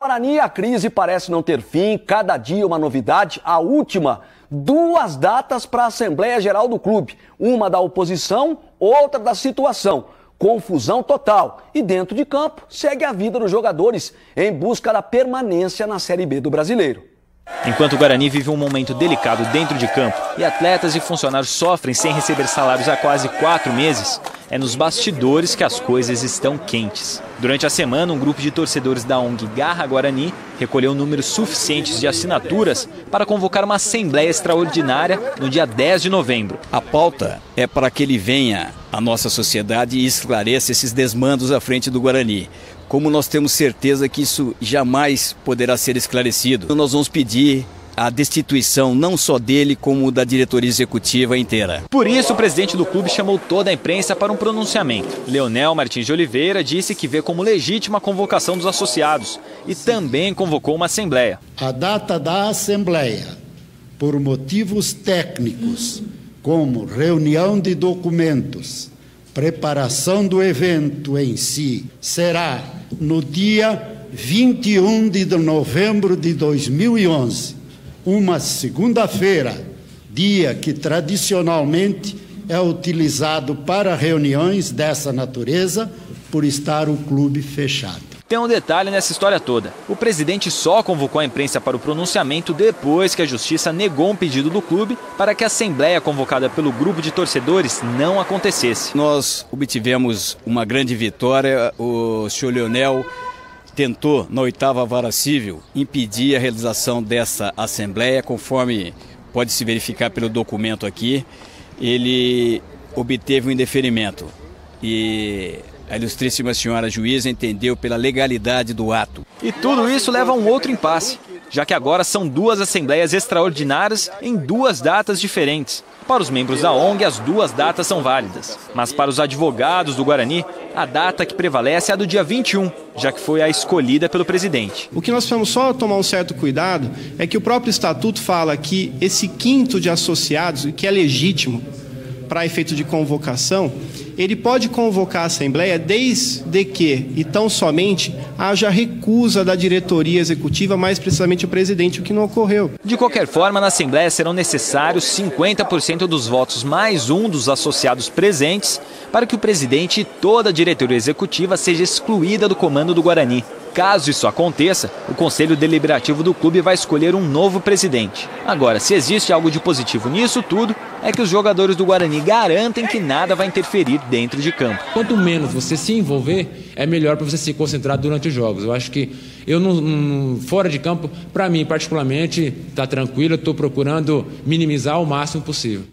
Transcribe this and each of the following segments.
Guarani, a crise parece não ter fim, cada dia uma novidade. A última, 2 datas para a Assembleia Geral do clube. Uma da oposição, outra da situação. Confusão total. E dentro de campo, segue a vida dos jogadores em busca da permanência na Série B do Brasileiro. Enquanto o Guarani vive um momento delicado dentro de campo e atletas e funcionários sofrem sem receber salários há quase 4 meses, é nos bastidores que as coisas estão quentes. Durante a semana, um grupo de torcedores da ONG Garra Guarani recolheu números suficientes de assinaturas para convocar uma assembleia extraordinária no dia 10 de novembro. A pauta é para que ele venha à nossa sociedade e esclareça esses desmandos à frente do Guarani. Como nós temos certeza que isso jamais poderá ser esclarecido, nós vamos pedir a destituição não só dele, como da diretoria executiva inteira. Por isso, o presidente do clube chamou toda a imprensa para um pronunciamento. Leonel Martins de Oliveira disse que vê como legítima a convocação dos associados e também convocou uma assembleia. A data da assembleia, por motivos técnicos, como reunião de documentos, preparação do evento em si, será no dia 21 de novembro de 2011, uma segunda-feira, dia que tradicionalmente é utilizado para reuniões dessa natureza, por estar o clube fechado. Tem um detalhe nessa história toda. O presidente só convocou a imprensa para o pronunciamento depois que a justiça negou um pedido do clube para que a assembleia convocada pelo grupo de torcedores não acontecesse. Nós obtivemos uma grande vitória. O senhor Leonel tentou, na 8ª Vara Civil, impedir a realização dessa assembleia, conforme pode se verificar pelo documento aqui. Ele obteve um indeferimento e a ilustríssima senhora juíza entendeu pela legalidade do ato. E tudo isso leva a um outro impasse, já que agora são 2 assembleias extraordinárias em 2 datas diferentes. Para os membros da ONG, as 2 datas são válidas. Mas para os advogados do Guarani, a data que prevalece é a do dia 21, já que foi a escolhida pelo presidente. O que nós precisamos só tomar um certo cuidado é que o próprio estatuto fala que esse quinto de associados, que é legítimo para efeito de convocação, ele pode convocar a Assembleia desde que, e tão somente, haja recusa da diretoria executiva, mais precisamente o presidente, o que não ocorreu. De qualquer forma, na Assembleia serão necessários 50% dos votos mais um dos associados presentes para que o presidente e toda a diretoria executiva seja excluída do comando do Guarani. Caso isso aconteça, o Conselho Deliberativo do clube vai escolher um novo presidente. Agora, se existe algo de positivo nisso tudo, é que os jogadores do Guarani garantem que nada vai interferir dentro de campo. Quanto menos você se envolver, é melhor para você se concentrar durante os jogos. Eu acho que fora de campo, para mim particularmente, está tranquilo, eu estou procurando minimizar o máximo possível.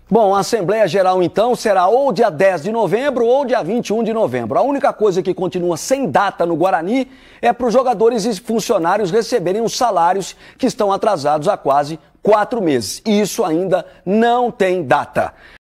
Bom, a Assembleia Geral, então, será ou dia 10 de novembro ou dia 21 de novembro. A única coisa que continua sem data no Guarani é para os jogadores e funcionários receberem os salários que estão atrasados há quase 4 meses. E isso ainda não tem data.